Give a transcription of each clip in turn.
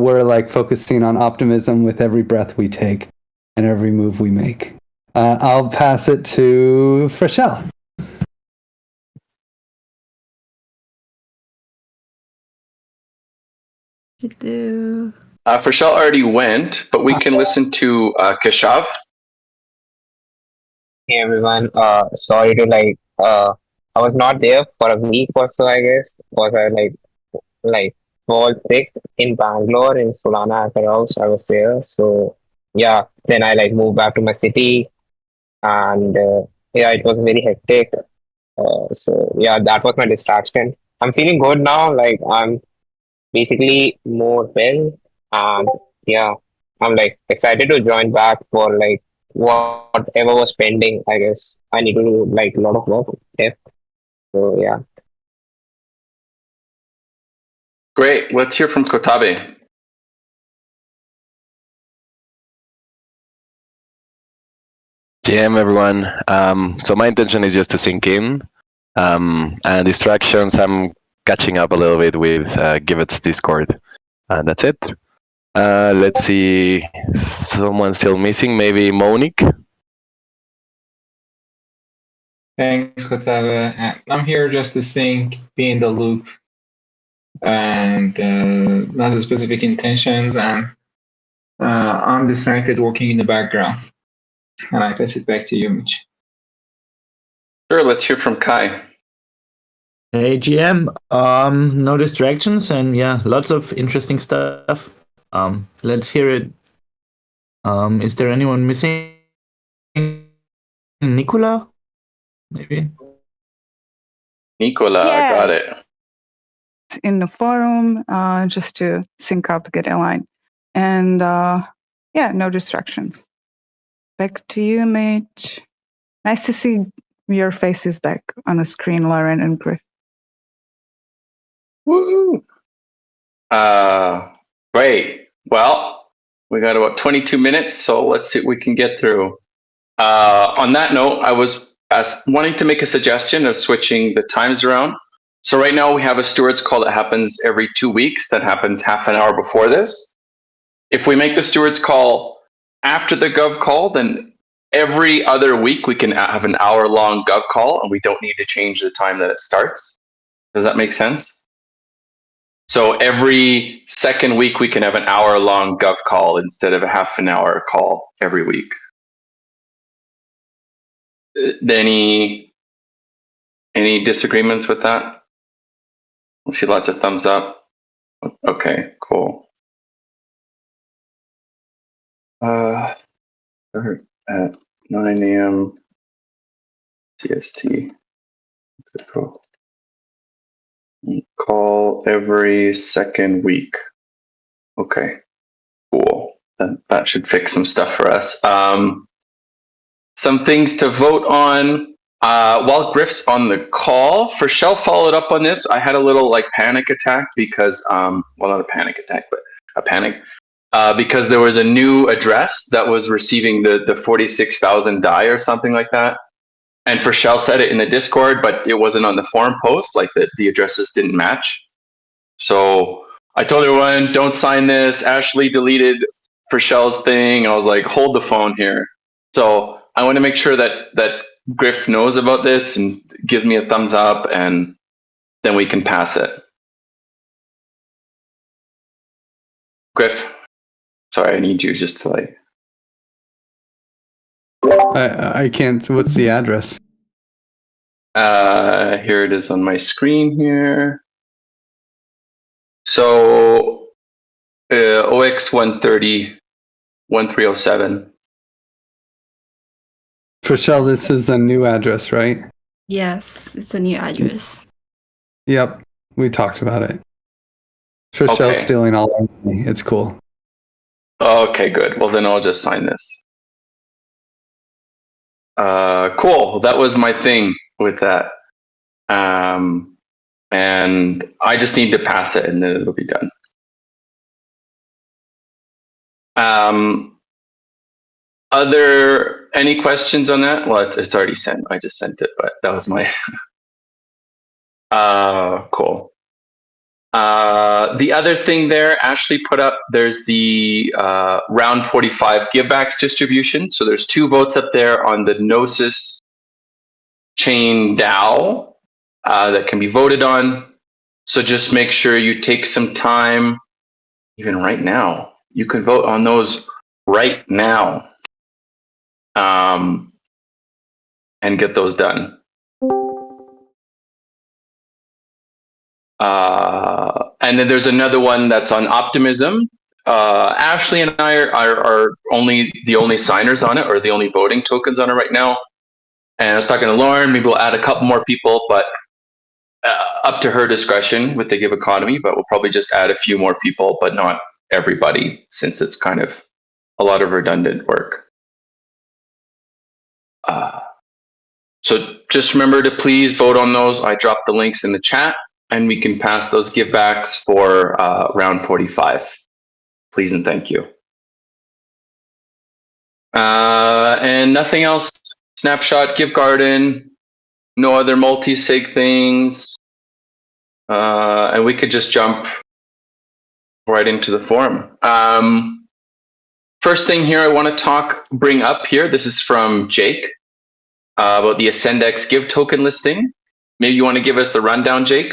we're like focusing on optimism with every breath we take and every move we make. I'll pass it to Freshelle. Freshelle already went, but we can listen to Keshav. Hey everyone, sorry to I was not there for a week or so, I guess, because I fall sick in Bangalore in Solana at the house. I was there, so yeah. Then I moved back to my city, and yeah, it was very hectic. So yeah, that was my distraction. I'm feeling good now. I'm basically more well, and yeah, I'm excited to join back for whatever was pending. I guess I need to do a lot of work. Yeah. So yeah. Great. Let's hear from Kotabe. GM, everyone. So my intention is just to sink in. And distractions, I'm catching up a little bit with Giveth's Discord. And that's it. Let's see. Someone still missing. Maybe Monique? Thanks, Kotabe. I'm here just to sync, be in the loop, and not the specific intentions. And I'm distracted working in the background. And I pass it back to you, Mitch. Sure, let's hear from Kai. Hey GM, no distractions and yeah, lots of interesting stuff. Let's hear it. Is there anyone missing? Nicola? Maybe? Nicola, Yeah. got it. In the forum, just to sync up, get aligned. And yeah, no distractions. Back to you, Mitch. Nice to see your faces back on the screen, Lauren and Griff. Woo! Great. Well, we got about 22 minutes, so let's see what we can get through. On that note, I was wanting to make a suggestion of switching the times around. So right now we have a stewards call that happens every 2 weeks. That happens half an hour before this. If we make the stewards call after the gov call, then every other week we can have an hour-long gov call, and we don't need to change the time that it starts. Does that make sense? So every second week we can have an hour-long gov call instead of a half an hour call every week. Any disagreements with that? I see lots of thumbs up. Okay, cool. Start at 9 a.m. CST. Okay, cool. Call every second week. Okay, cool. That should fix some stuff for us. Some things to vote on. While Griff's on the call, Freshelle followed up on this. I had a little panic attack because, well, not a panic attack, but a panic. Because there was a new address that was receiving the 46,000 DAI or something like that. And Freshelle said it in the Discord, but it wasn't on the forum post, the addresses didn't match. So I told everyone, don't sign this. Ashley deleted Freshelle's thing. I was like, hold the phone here. So I want to make sure that Griff knows about this and gives me a thumbs up, and then we can pass it. Griff. Sorry, I need you just to I can't. What's the address? Here it is on my screen here. So OX 130 1307. Freshelle, this is a new address, right? Yes, it's a new address. Yep, we talked about it. Freshelle's stealing all our money. It's cool. Okay, good. Well, then I'll just sign this. Cool. That was my thing with that. And I just need to pass it, and then it'll be done. Any questions on that? Well, it's already sent. I just sent it, but that was my... Cool. The other thing there, Ashley put up, there's the round 45 givebacks distribution. So there's 2 votes up there on the Gnosis chain DAO that can be voted on. So just make sure you take some time, even right now. You can vote on those right now and get those done. And then there's another one that's on optimism. Ashley and I are the only signers on it, or the only voting tokens on it right now. And I was talking to Lauren, maybe we'll add a couple more people, but up to her discretion with the Give economy, but we'll probably just add a few more people, but not everybody, since it's kind of a lot of redundant work. So just remember to please vote on those. I dropped the links in the chat, and we can pass those givebacks for round 45. Please and thank you. And nothing else. Snapshot, Give Garden, no other multi-sig things. And we could just jump right into the forum. First thing here I want to bring up here, this is from Jake about the Ascendex Give token listing. Maybe you want to give us the rundown, Jake?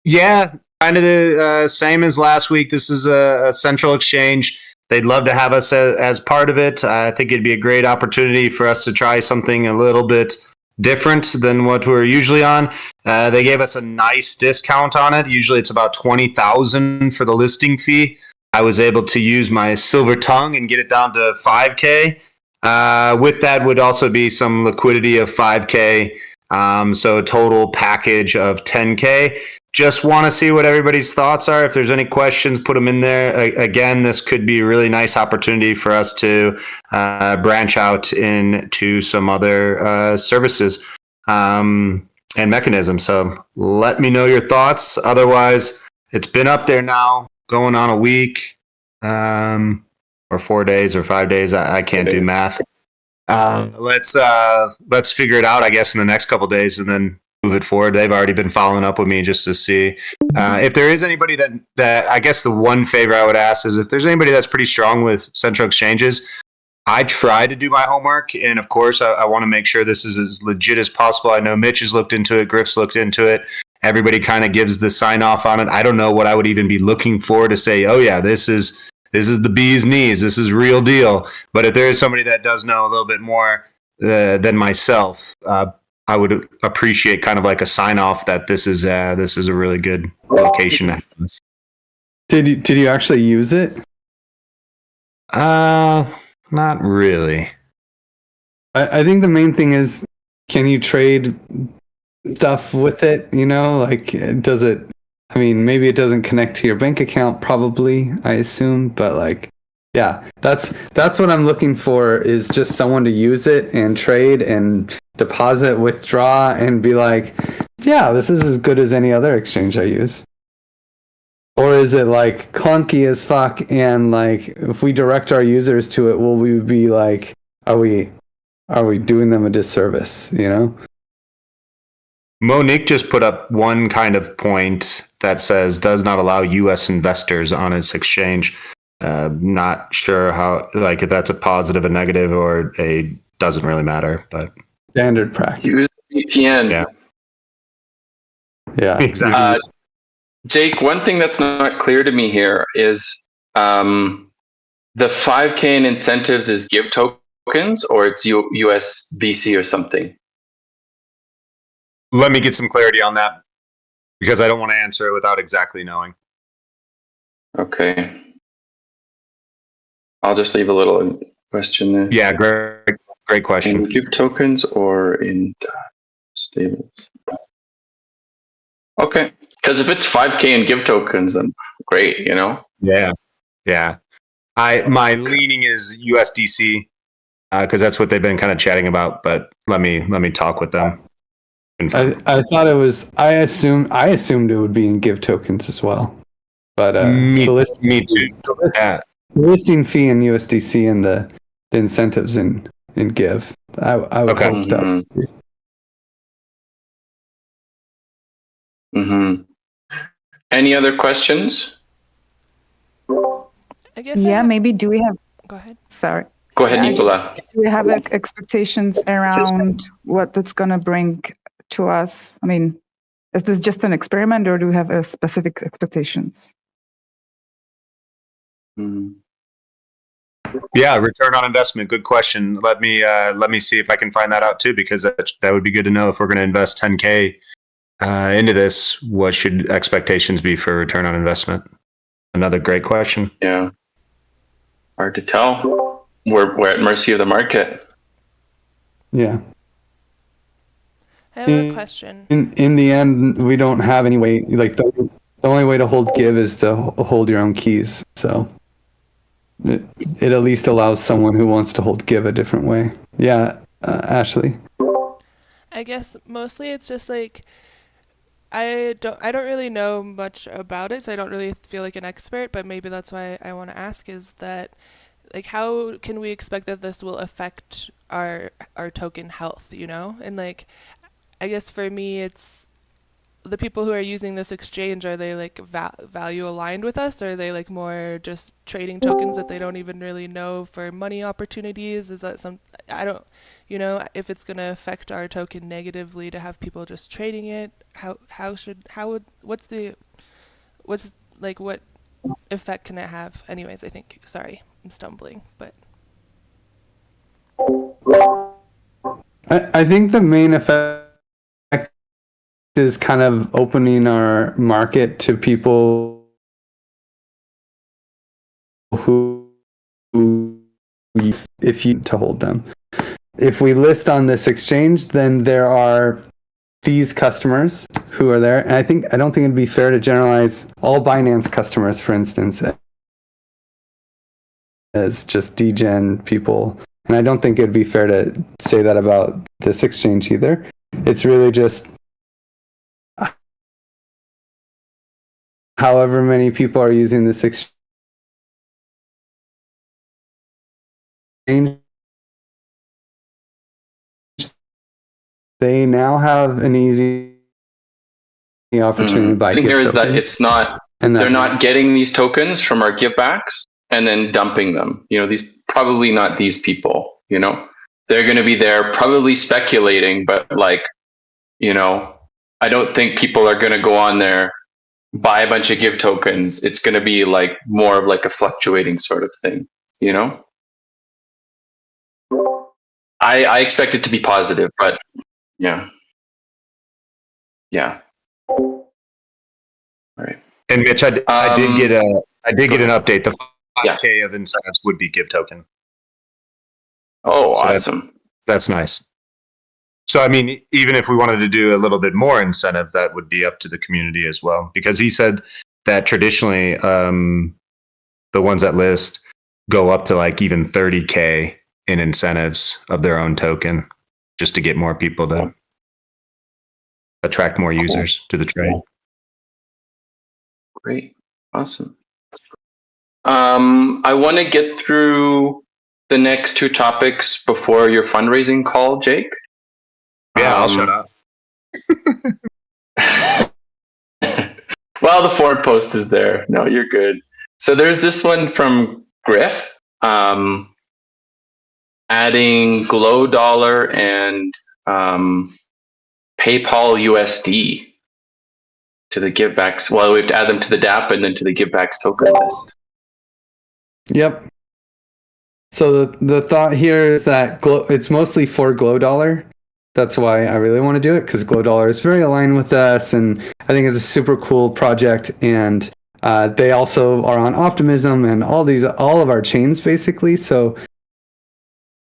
Yeah, kind of the same as last week. This is a central exchange. They'd love to have us as part of it. I think it'd be a great opportunity for us to try something a little bit different than what we're usually on. They gave us a nice discount on it. Usually it's about $20,000 for the listing fee. I was able to use my silver tongue and get it down to $5,000. With that would also be some liquidity of $5,000. So a total package of $10,000. Just want to see what everybody's thoughts are. If there's any questions, put them in there. Again, this could be a really nice opportunity for us to branch out into some other services and mechanisms. So let me know your thoughts. Otherwise, it's been up there now, going on a week, or 4 days or 5 days. I can't do math. Let's figure it out, I guess, in the next couple of days, and then move it forward. They've already been following up with me just to see if there is anybody that I guess the one favor I would ask is if there's anybody that's pretty strong with central exchanges. I try to do my homework, and of course I want to make sure this is as legit as possible. I know Mitch has looked into it, Griff's looked into it. Everybody kind of gives the sign off on it. I don't know what I would even be looking for to say, oh yeah, this is the bee's knees, this is real deal. But if there is somebody that does know a little bit more than myself, I would appreciate kind of like a sign off that this is a really good location. Did you actually use it? Not really. I think the main thing is, can you trade stuff with it? You know, like, does it? I mean, maybe it doesn't connect to your bank account, probably, I assume, but like, yeah, that's what I'm looking for, is just someone to use it and trade and deposit, withdraw, and be like, yeah, this is as good as any other exchange I use. Or is it like clunky as fuck, and like, if we direct our users to it, will we be like, are we doing them a disservice, you know? Monique just put up one kind of point that says does not allow U.S. investors on its exchange. Not sure how, like, if that's a positive, a negative, or a doesn't really matter, but standard practice. Use VPN. Yeah. Exactly. Jake, one thing that's not clear to me here is the $5,000 in incentives is Give tokens, or it's USDC or something. Let me get some clarity on that, because I don't want to answer it without exactly knowing. Okay. I'll just leave a little question there. Yeah, great question. In Give tokens or in stables? Okay. Because if it's $5,000 in Give tokens, then great, you know? Yeah. My leaning is USDC, because that's what they've been kind of chatting about, but let me talk with them. I thought it was. I assumed it would be in Give tokens as well, but me too. The listing fee in USDC and the incentives in Give. I would hope that. Mm-hmm. Any other questions? I guess. Yeah, maybe do we have? Go ahead. Sorry. Go ahead, Yeah, Nicola. do we have expectations around what that's going to bring to us? I mean, is this just an experiment, or do we have specific expectations? Mm. Yeah, return on investment. Good question. Let me see if I can find that out too, because that would be good to know. If we're going to invest 10K into this, what should expectations be for return on investment? Another great question. Yeah. Hard to tell. We're at mercy of the market. Yeah. I have a question. In the end, we don't have any way. Like the only way to hold give is to hold your own keys. So it at least allows someone who wants to hold give a different way. Yeah, Ashley. I guess mostly it's just like I don't really know much about it, so I don't really feel like an expert, but maybe that's why I want to ask is that like how can we expect that this will affect our token health, you know? And like I guess for me it's the people who are using this exchange, are they like value aligned with us, or are they like more just trading tokens that they don't even really know for money opportunities? Is that I don't, you know, if it's going to affect our token negatively to have people just trading it, what effect can it have? Anyways, I think, sorry, I'm stumbling, but. I think the main effect is kind of opening our market to people who if you to hold them. If we list on this exchange, then there are these customers who are there. And I don't think it'd be fair to generalize all Binance customers, for instance, as just degen people. And I don't think it'd be fair to say that about this exchange either. It's really just however many people are using this exchange, they now have an easy opportunity to buy The thing gift here is that tokens. it's not, And they're not getting these tokens from our givebacks and then dumping them. You know, these probably not these people, you know, they're going to be there probably speculating, but like, you know, I don't think people are going to go on there, buy a bunch of give tokens. It's going to be like more of like a fluctuating sort of thing, you know? I expect it to be positive, but yeah. Yeah. All right. And Mitch, I did get an update. The 5K Yeah. of incentives would be give token. Oh, So awesome. That's nice. So, I mean, even if we wanted to do a little bit more incentive, that would be up to the community as well. Because he said that traditionally, the ones that list go up to like even 30K in incentives of their own token, just to get more people to attract more users to the trade. Great. Awesome. I want to get through the next two topics before your fundraising call, Jake. Yeah, I'll shut up. Well, the forward post is there. No, you're good. So there's this one from Griff, adding Glow Dollar and PayPal USD to the givebacks. Well, we have to add them to the DApp and then to the givebacks token list. Yep. So the thought here is that it's mostly for Glow Dollar. That's why I really want to do it, because Glow Dollar is very aligned with us, and I think it's a super cool project. And they also are on Optimism and all of our chains basically. So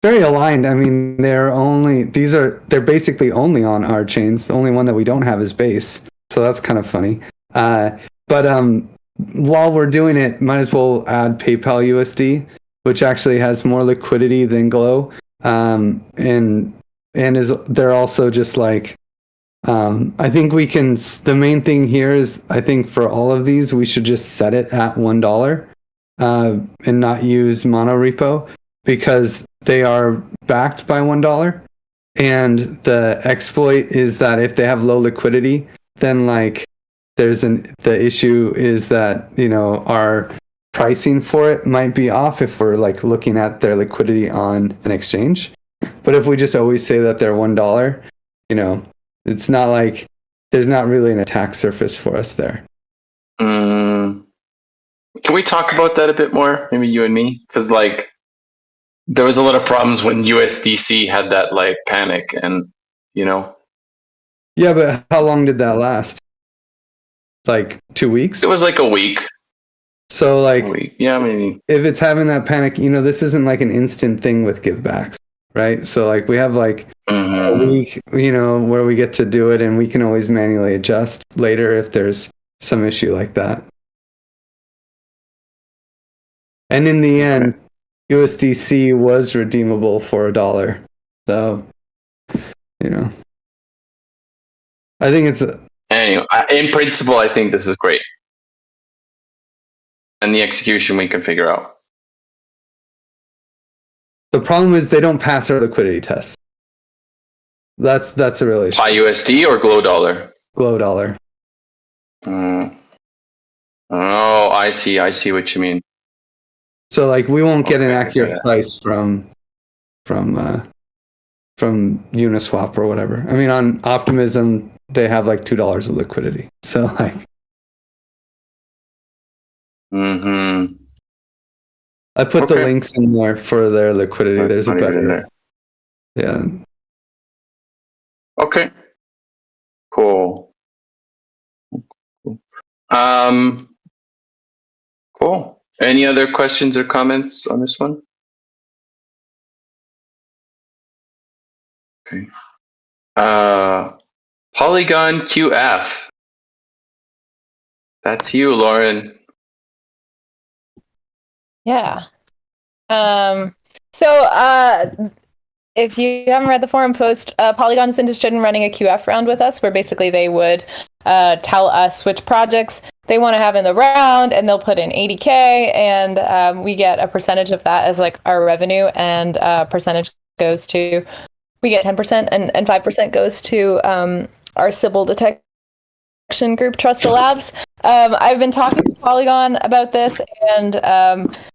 very aligned. I mean, they're basically only on our chains. The only one that we don't have is Base. So that's kind of funny. But while we're doing it, might as well add PayPal USD, which actually has more liquidity than Glow. And they're also just like, I think we can, the main thing here is, I think for all of these, we should just set it at $1 and not use mono repo, because they are backed by $1. And the exploit is that if they have low liquidity, then like the issue is that, you know, our pricing for it might be off if we're like looking at their liquidity on an exchange. But if we just always say that they're $1, you know, it's not like there's not really an attack surface for us there. Can we talk about that a bit more? Maybe you and me? Because like there was a lot of problems when USDC had that like panic and, you know. Yeah, but how long did that last? Like 2 weeks? It was like a week. So like, yeah, maybe. If it's having that panic, you know, this isn't like an instant thing with givebacks, right? So like we have like a week, you know, where we get to do it, and we can always manually adjust later if there's some issue like that. And in the end, USDC was redeemable for $1. So, you know, I think it's anyway, in principle, I think this is great. And the execution we can figure out. The problem is they don't pass our liquidity test. That's the real issue. USD or Glow Dollar? Glow Dollar. Oh, I see what you mean. So like we won't get an accurate price from Uniswap or whatever. I mean, on Optimism they have like $2 of liquidity. So like. I put the links in there for their liquidity. There's a better. Yeah. Okay. Cool. Cool. Any other questions or comments on this one? Okay. Polygon QF. That's you, Lauren. Yeah. If you haven't read the forum post, Polygon is interested in running a QF round with us, where basically they would tell us which projects they want to have in the round, and they'll put in 80K, and we get a percentage of that as like our revenue, and percentage goes to, we get 10%, and 5% goes to our Sybil detection group, Trusted Labs. I've been talking to Polygon about this, and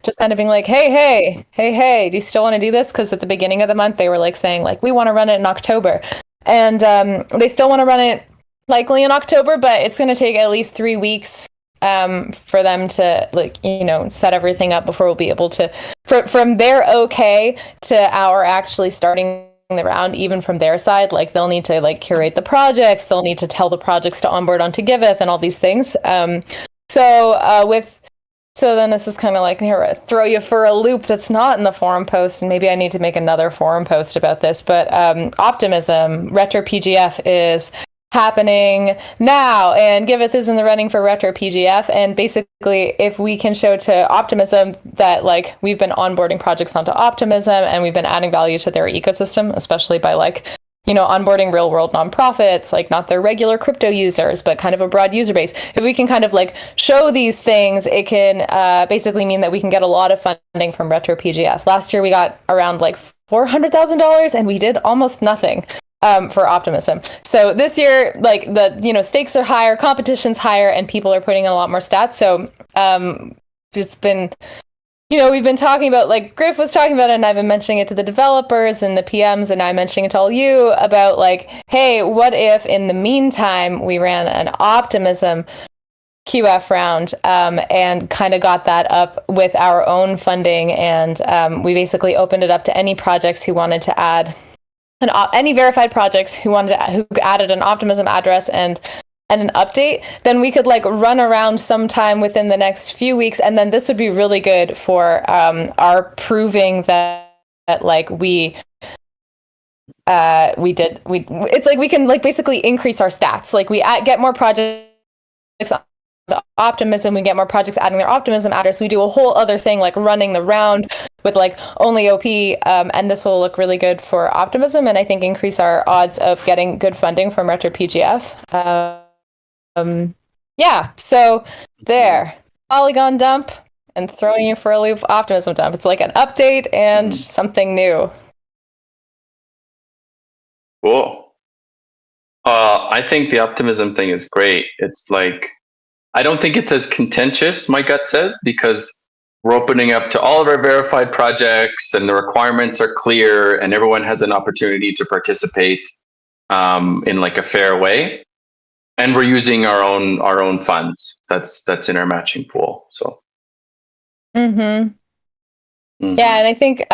just kind of being like, hey, do you still want to do this? Because at the beginning of the month, they were like saying like, we want to run it in October. And they still want to run it likely in October, but it's going to take at least 3 weeks for them to like, you know, set everything up before we'll be able to, from their okay to our actually starting the round, even from their side, like they'll need to like curate the projects, they'll need to tell the projects to onboard onto Giveth and all these things. So then this is kind of like, here, throw you for a loop that's not in the forum post, and maybe I need to make another forum post about this, but Optimism, Retro PGF is happening now, and Giveth is in the running for Retro PGF, and basically if we can show to Optimism that like we've been onboarding projects onto Optimism and we've been adding value to their ecosystem, especially by like, you know, onboarding real world nonprofits, like not their regular crypto users, but kind of a broad user base. If we can kind of like show these things, it can basically mean that we can get a lot of funding from Retro PGF. Last year we got around like $400,000 and we did almost nothing for Optimism. So this year, like the, you know, stakes are higher, competition's higher, and people are putting in a lot more stats. So it's been, you know, we've been talking about, like Griff was talking about it, and I've been mentioning it to the developers and the PMs, and I'm mentioning it to all you about like, hey, what if in the meantime we ran an Optimism QF round and kind of got that up with our own funding, and we basically opened it up to any projects who wanted to add any verified projects who added an Optimism address and an update, then we could like run around sometime within the next few weeks, and then this would be really good for our proving that like it's like we can like basically increase our stats, like we get more projects on Optimism, we get more projects adding their Optimism address, we do a whole other thing like running the round with like only OP, and this will look really good for Optimism, and I think increase our odds of getting good funding from Retro PGF. Yeah, so there, Polygon dump and throwing you for a loop, Optimism dump. It's like an update and something new. Cool. I think the optimism thing is great. It's like, I don't think it's as contentious, my gut says, because we're opening up to all of our verified projects and the requirements are clear and everyone has an opportunity to participate in like a fair way. And we're using our own funds. That's in our matching pool. So Yeah, and I think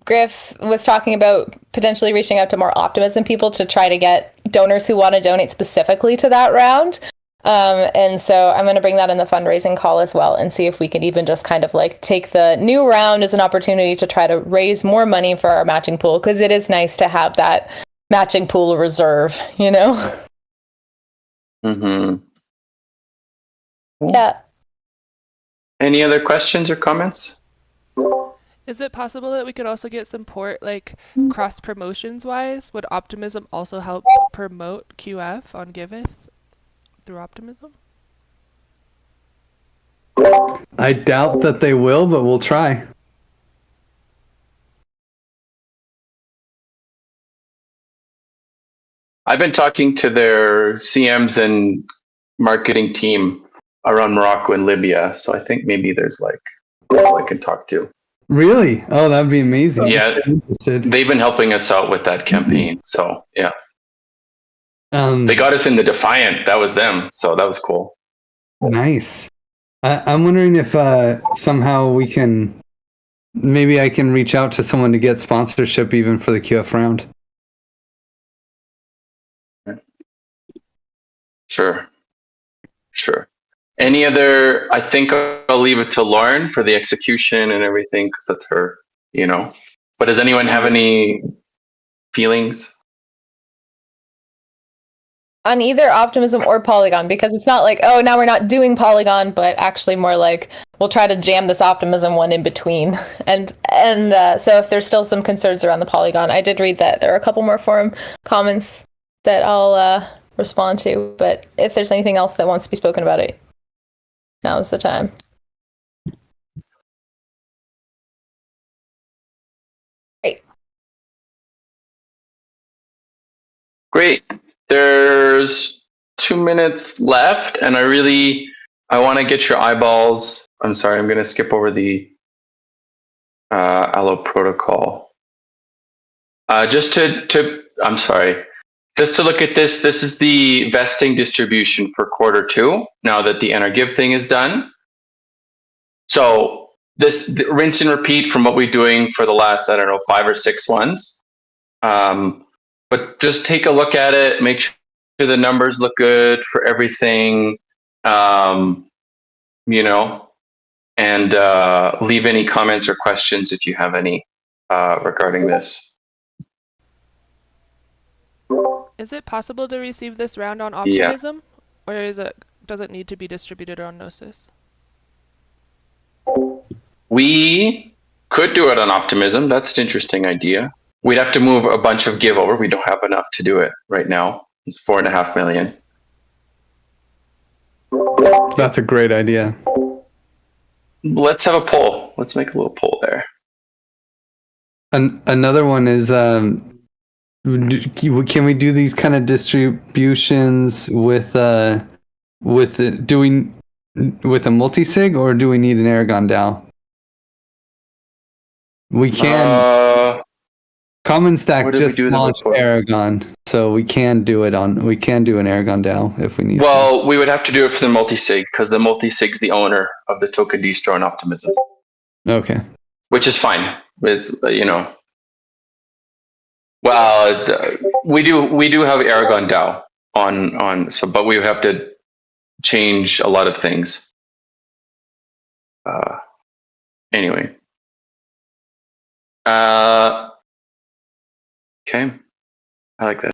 Griff was talking about potentially reaching out to more optimism people to try to get donors who want to donate specifically to that round. And so I'm going to bring that in the fundraising call as well and see if we can even just kind of like take the new round as an opportunity to try to raise more money for our matching pool, because it is nice to have that matching pool reserve, you know? Yeah. Any other questions or comments? Is it possible that we could also get support, like cross promotions wise? Would Optimism also help promote QF on Giveth through Optimism? I doubt that they will, but we'll try. I've been talking to their CMs and marketing team around Morocco and Libya, so I think maybe there's like people I can talk to. Really? Oh, that'd be amazing. Yeah, they've been helping us out with that campaign. So yeah, they got us in the Defiant. That was them. So that was cool. Nice. I'm wondering if somehow we can, maybe I can reach out to someone to get sponsorship even for the QF round. Sure. Any other? I think I'll leave it to Lauren for the execution and everything because that's her, you know. But does anyone have any feelings? On either Optimism or Polygon, because it's not like, oh, now we're not doing Polygon, but actually more like we'll try to jam this Optimism one in between. And so if there's still some concerns around the Polygon, I did read that there are a couple more forum comments that I'll respond to. But if there's anything else that wants to be spoken about it, now's the time. Great. There's 2 minutes left, and I want to get your eyeballs. I'm sorry, I'm going to skip over the Allo protocol. Just to look at this. This is the vesting distribution for Q2. Now that the NRGive thing is done, so this rinse and repeat from what we're doing for the last 5 or 6 ones. But just take a look at it, make sure the numbers look good for everything, you know, and leave any comments or questions if you have any regarding this. Is it possible to receive this round on Optimism, or does it need to be distributed on Gnosis? We could do it on Optimism. That's an interesting idea. We'd have to move a bunch of give over. We don't have enough to do it right now. It's 4.5 million. That's a great idea. Let's have a poll. Let's make a little poll there. Another one is, can we do these kind of distributions with a multi-sig, or do we need an Aragon DAO? We can. Common Stack just launched Aragon, so we can do an Aragon DAO if we need. Well, we would have to do it for the multi-sig because the multi-sig's the owner of the token distro and Optimism. Okay. Which is fine. It's you know. Well, we do have Aragon DAO on so, but we would have to change a lot of things. Anyway. Okay. I like that.